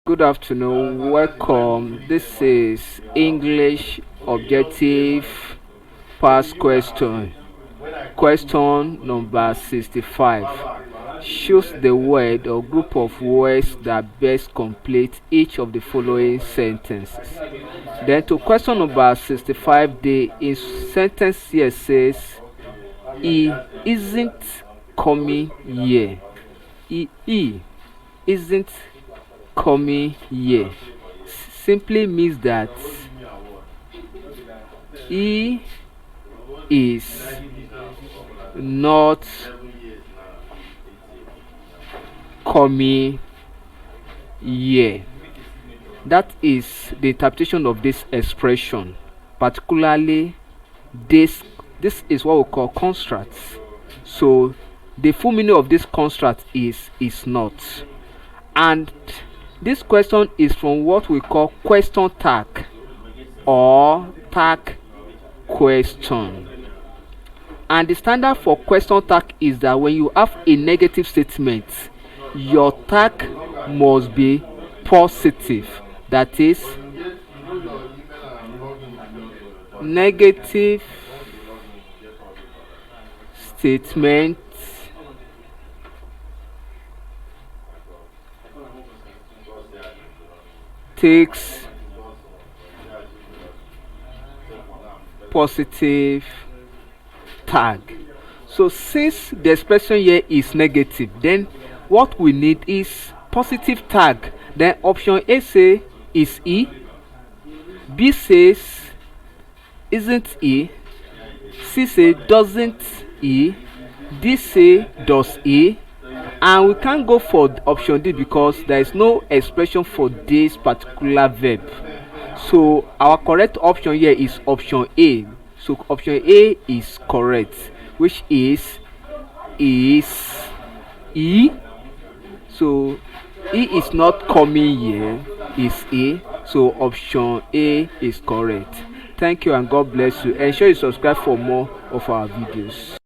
Good afternoon, welcome. This is English Objective Past Question. Question number 65. Choose the word or group of words that best complete each of the following sentences. Then to question number 65, the in sentence here says, he isn't coming here. He isn't coming here simply means that he is not coming here. That is the interpretation of this expression. Particularly, this is what we call constructs. So the full meaning of this construct is not. And this question is from what we call question tag or tag question. And the standard for question tag is that when you have a negative statement, your tag must be positive. That is, negative statement takes positive tag. So since the expression here is negative, then what we need is positive tag. Then option A say is he, B says isn't he, C say doesn't he, D say does he, and we can't go for option D because there is no expression for this particular verb. So our correct option here is option A. So option A is correct, which is he. So he is not coming here is he. So option A is correct. Thank you and God bless you. Ensure you subscribe for more of our videos.